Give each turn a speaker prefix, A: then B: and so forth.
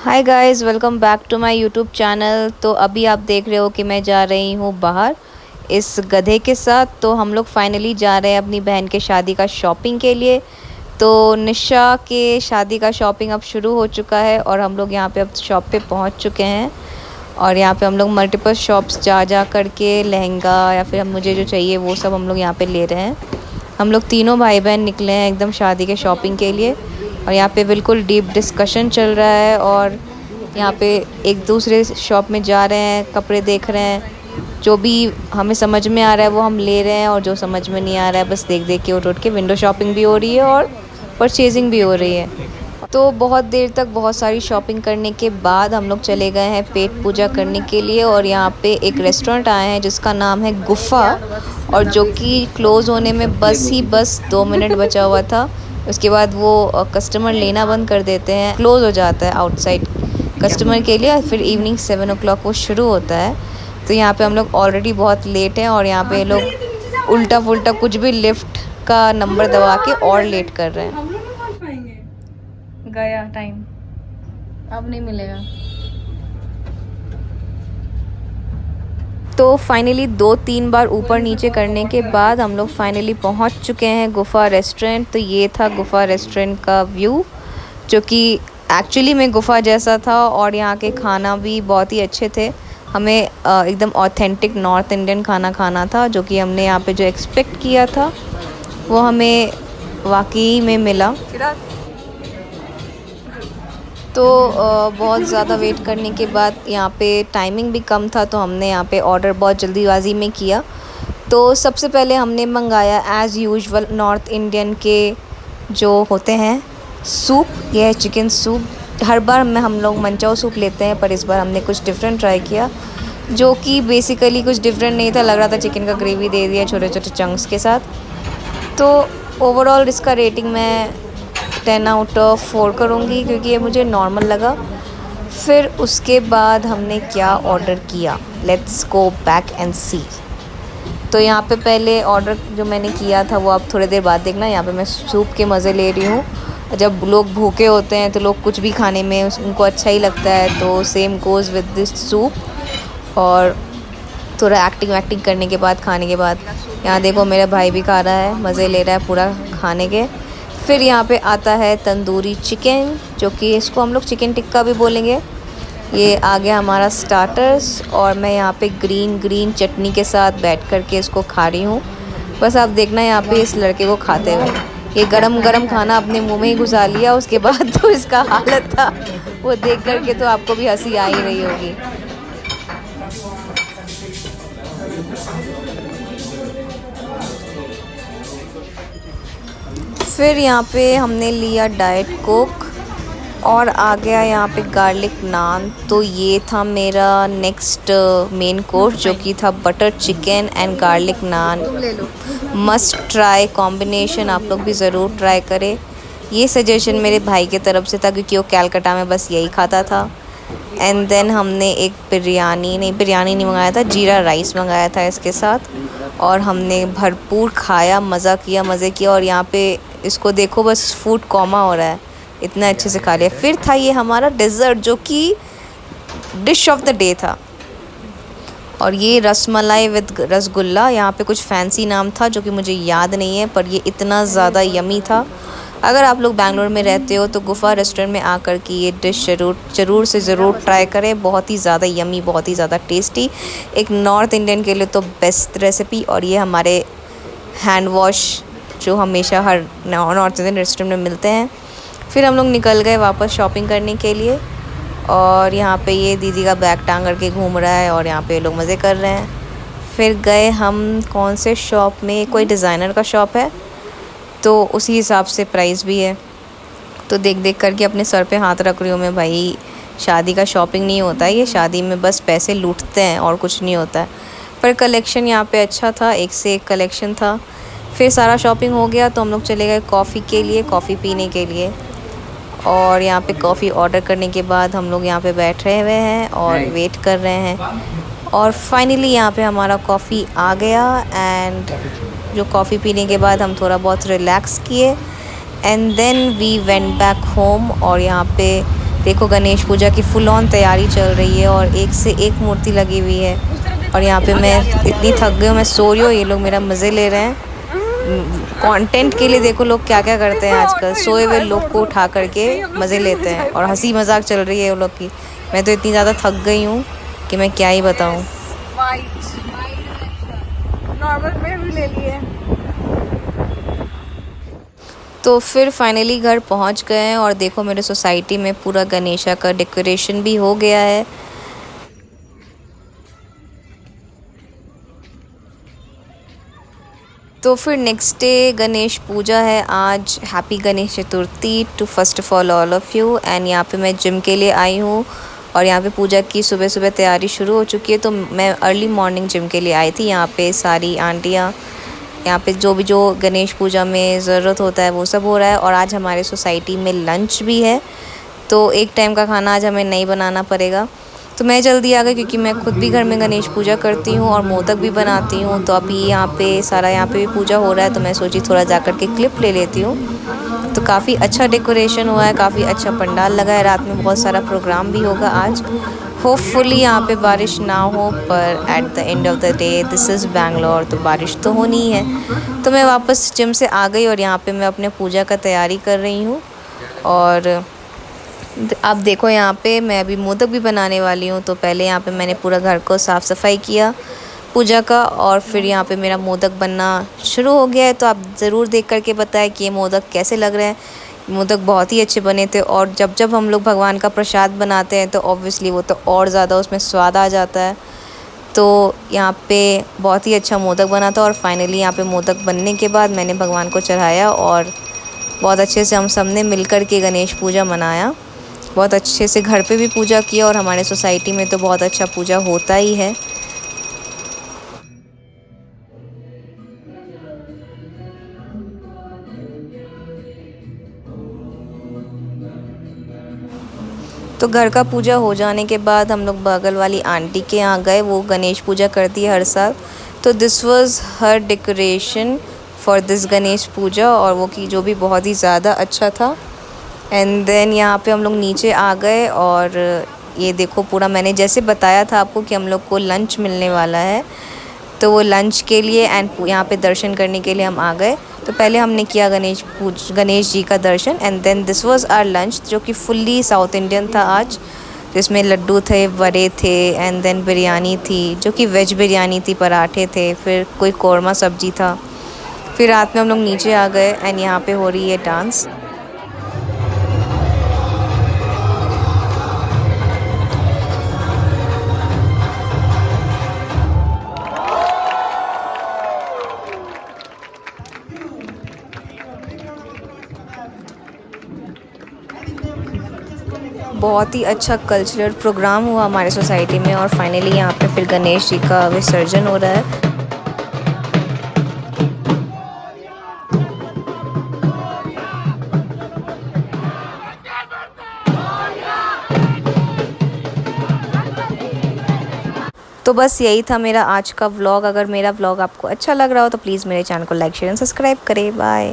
A: Hi guys, welcome back to my YouTube channel. तो अभी आप देख रहे हो कि मैं जा रही हूँ बाहर इस गधे के साथ। तो हम लोग फाइनली जा रहे हैं अपनी बहन के शादी का शॉपिंग के लिए। तो निशा के शादी का शॉपिंग अब शुरू हो चुका है और हम लोग यहाँ पे अब शॉप पे पहुँच चुके हैं। और यहाँ पे हम लोग मल्टीपल शॉप्स जा जा करके लहंगा या फिर हम मुझे जो चाहिए वो सब हम लोग यहाँ पे ले रहे हैं। हम लोग तीनों भाई बहन निकले हैं एकदम शादी के शॉपिंग के लिए। और यहाँ पे बिल्कुल डीप डिस्कशन चल रहा है और यहाँ पे एक दूसरे शॉप में जा रहे हैं, कपड़े देख रहे हैं। जो भी हमें समझ में आ रहा है वो हम ले रहे हैं और जो समझ में नहीं आ रहा है बस देख देख के उठ उठ के विंडो शॉपिंग भी हो रही है और परचेजिंग भी हो रही है। तो बहुत देर तक बहुत सारी शॉपिंग करने के बाद हम लोग चले गए हैं पेट पूजा करने के लिए। और यहाँ पे एक रेस्टोरेंट आए हैं जिसका नाम है गुफ़ा, और जो कि क्लोज़ होने में बस 2 मिनट बचा हुआ था। उसके बाद वो कस्टमर लेना बंद कर देते हैं, क्लोज़ हो जाता है आउटसाइड कस्टमर के लिए। फिर इवनिंग 7 o'clock वो शुरू होता है। तो यहाँ पे हम लोग ऑलरेडी बहुत लेट हैं और यहाँ पे लोग उल्टा पुल्टा कुछ भी लिफ्ट का नंबर दबा के और लेट कर रहे हैं। गया टाइम, अब नहीं मिलेगा। तो फाइनली 2-3 बार ऊपर नीचे करने के बाद हम लोग फाइनली पहुंच चुके हैं गुफ़ा रेस्टोरेंट। तो ये था गुफ़ा रेस्टोरेंट का व्यू, जो कि एक्चुअली में गुफ़ा जैसा था। और यहाँ के खाना भी बहुत ही अच्छे थे। हमें एकदम ऑथेंटिक नॉर्थ इंडियन खाना खाना था, जो कि हमने यहाँ पे जो एक्सपेक्ट किया था वो हमें वाकई में मिला। तो बहुत ज़्यादा वेट करने के बाद यहाँ पे टाइमिंग भी कम था, तो हमने यहाँ पे ऑर्डर बहुत जल्दीबाजी में किया। तो सबसे पहले हमने मंगाया एज़ यूजुअल नॉर्थ इंडियन के जो होते हैं सूप। यह है चिकन सूप। हर बार हम लोग मंचाओ सूप लेते हैं, पर इस बार हमने कुछ डिफरेंट ट्राई किया, जो कि बेसिकली कुछ डिफरेंट नहीं था। लग रहा था चिकन का ग्रेवी दे दिया छोटे छोटे चंक्स के साथ। तो ओवरऑल इसका रेटिंग मैं 10/4 करूँगी, क्योंकि ये मुझे नॉर्मल लगा। फिर उसके बाद हमने क्या ऑर्डर किया, लेट्स गो बैक एंड सी। तो यहाँ पे पहले ऑर्डर जो मैंने किया था वो आप थोड़ी देर बाद देखना। यहाँ पे मैं सूप के मज़े ले रही हूँ। जब लोग भूखे होते हैं तो लोग कुछ भी खाने में उनको अच्छा ही लगता है, तो same goes with this soup. और थोड़ा एक्टिंग करने के बाद, खाने के बाद, यहाँ देखो मेरा भाई भी खा रहा है, मज़े ले रहा है पूरा खाने के। फिर यहाँ पे आता है तंदूरी चिकन, जो कि इसको हम लोग चिकन टिक्का भी बोलेंगे। ये आ गया हमारा स्टार्टर्स, और मैं यहाँ पे ग्रीन चटनी के साथ बैठ कर के इसको खा रही हूँ। बस आप देखना यहाँ पे इस लड़के को खाते हुए। ये गरम गरम खाना अपने मुंह में ही घुसा लिया। उसके बाद तो इसका हालत था, वो देख कर के तो आपको भी हंसी आ ही रही होगी। फिर यहाँ पे हमने लिया डाइट कोक, और आ गया यहाँ पे गार्लिक नान। तो ये था मेरा नेक्स्ट मेन कोर्स, जो कि था butter chicken and garlic naan. Must try combination, आप लोग भी ज़रूर ट्राई करें। ये सजेशन मेरे भाई की तरफ से था, क्योंकि वो कैलकाटा में बस यही खाता था। एंड देन हमने एक बिरयानी नहीं मंगाया था, जीरा राइस मंगाया था इसके साथ। और हमने भरपूर खाया, मज़े किया। और यहाँ पे इसको देखो, बस फूड कॉमा हो रहा है, इतना अच्छे से खा लिया। फिर था ये हमारा डेज़र्ट, जो कि डिश ऑफ द डे था। और ये रसमलाई विद रसगुल्ला। यहाँ पे कुछ फैंसी नाम था जो कि मुझे याद नहीं है, पर ये इतना ज़्यादा यमी था। अगर आप लोग बैंगलोर में रहते हो तो गुफ़ा रेस्टोरेंट में आकर के ये डिश ज़रूर ट्राई करें। बहुत ही ज़्यादा यमी, बहुत ही ज़्यादा टेस्टी। एक नॉर्थ इंडियन के लिए तो बेस्ट रेसिपी। और ये हमारे हैंड वॉश जो हमेशा हर नॉर्थ इंडियन रेस्टोरेंट में मिलते हैं। फिर हम लोग निकल गए वापस शॉपिंग करने के लिए। और यहाँ पे ये दीदी का बैग टांग करके घूम रहा है और यहाँ पे लोग मज़े कर रहे हैं। फिर गए हम कौन से शॉप में, कोई डिज़ाइनर का शॉप है, तो उसी हिसाब से प्राइस भी है। तो देख करके अपने सर पे हाथ रख रही हूँ मैं, भाई शादी का शॉपिंग नहीं होता है, ये शादी में बस पैसे लूटते हैं और कुछ नहीं होता है। पर कलेक्शन यहाँ पे अच्छा था, एक से एक कलेक्शन था। फिर सारा शॉपिंग हो गया तो हम लोग चले गए कॉफ़ी के लिए, कॉफ़ी पीने के लिए। और यहाँ पे कॉफ़ी ऑर्डर करने के बाद हम लोग यहाँ पे बैठ रहे हुए हैं और वेट कर रहे हैं। और फाइनली यहाँ पे हमारा कॉफ़ी आ गया। एंड जो कॉफ़ी पीने के बाद हम थोड़ा बहुत रिलैक्स किए। And then we went back home. और यहाँ पे देखो गणेश पूजा की फुल ऑन तैयारी चल रही है और एक से एक मूर्ति लगी हुई है। और यहाँ पे मैं इतनी थक गई हूँ, मैं सो रही हूँ, ये लोग मेरा मज़े ले रहे हैं। कंटेंट के लिए देखो लोग क्या क्या करते हैं आजकल, सोए हुए लोग को उठा करके मज़े लेते हैं और हंसी मजाक चल रही है उन लोग की। मैं तो इतनी ज़्यादा थक गई हूँ कि मैं क्या ही बताऊँ।
B: नॉर्मल में भी ले लिए।
A: तो फिर फाइनली घर पहुँच गए हैं और देखो मेरे सोसाइटी में पूरा गणेशा का डेकोरेशन भी हो गया है। तो फिर नेक्स्ट डे गणेश पूजा है आज। Happy Ganesh Chaturthi to first of all of you. And यहाँ पे मैं जिम के लिए आई हूँ और यहाँ पे पूजा की सुबह सुबह तैयारी शुरू हो चुकी है। तो मैं अर्ली मॉर्निंग जिम के लिए आई थी। यहाँ पे सारी आंटियाँ, यहाँ पे जो गणेश पूजा में ज़रूरत होता है वो सब हो रहा है। और आज हमारे सोसाइटी में लंच भी है, तो एक टाइम का खाना आज हमें नहीं बनाना पड़ेगा। तो मैं जल्दी आ गई क्योंकि मैं खुद भी घर में गणेश पूजा करती हूँ और मोदक भी बनाती हूँ। तो अभी यहाँ पे भी पूजा हो रहा है, तो मैं सोची थोड़ा जा कर के क्लिप ले लेती हूँ। तो काफ़ी अच्छा डेकोरेशन हुआ है, काफ़ी अच्छा पंडाल लगा है। रात में बहुत सारा प्रोग्राम भी होगा आज। होपफुली यहाँ पे बारिश ना हो, पर at the end of the day this is Bangalore, तो बारिश तो होनी ही है। तो मैं वापस जिम से आ गई और यहाँ पे मैं अपने पूजा का तैयारी कर रही हूँ। और अब देखो यहाँ पे मैं अभी मोदक भी बनाने वाली हूँ। तो पहले यहाँ पे मैंने पूरा घर को साफ़ सफाई किया पूजा का, और फिर यहाँ पे मेरा मोदक बनना शुरू हो गया है। तो आप ज़रूर देख करके बताएं कि ये मोदक कैसे लग रहे हैं। मोदक बहुत ही अच्छे बने थे, और जब जब हम लोग भगवान का प्रसाद बनाते हैं तो ऑब्वियसली वो तो और ज़्यादा उसमें स्वाद आ जाता है। तो यहाँ पे बहुत ही अच्छा मोदक बना था। और फाइनली यहाँ पे मोदक बनने के बाद मैंने भगवान को चढ़ाया और बहुत अच्छे से हम सब ने मिल कर के गणेश पूजा मनाया। बहुत अच्छे से घर पे भी पूजा किया, और हमारे सोसाइटी में तो बहुत अच्छा पूजा होता ही है। तो घर का पूजा हो जाने के बाद हम लोग बगल वाली आंटी के यहाँ गए, वो गणेश पूजा करती है हर साल। तो this was her decoration for this Ganesh puja, और वो की जो भी बहुत ही ज़्यादा अच्छा था। एंड देन यहाँ पे हम लोग नीचे आ गए, और ये देखो पूरा मैंने जैसे बताया था आपको कि हम लोग को लंच मिलने वाला है, तो वो लंच के लिए एंड यहाँ पे दर्शन करने के लिए हम आ गए। तो पहले हमने किया गणेश जी का दर्शन, and then this was our lunch, जो कि फुल्ली साउथ इंडियन था आज, जिसमें लड्डू थे, वड़े थे, एंड देन बिरयानी थी जो कि वेज बिरयानी थी, पराठे थे, फिर कोई कौरमा सब्जी था। फिर रात में हम लोग नीचे आ गए एंड यहाँ पे हो रही है डांस। बहुत ही अच्छा कल्चरल प्रोग्राम हुआ हमारे सोसाइटी में, और फाइनली यहाँ पे फिर गणेश जी का विसर्जन हो रहा है। तो बस यही था मेरा आज का व्लॉग। अगर मेरा व्लॉग आपको अच्छा लग रहा हो तो प्लीज़ मेरे चैनल को लाइक शेयर एंड सब्सक्राइब करें। बाय।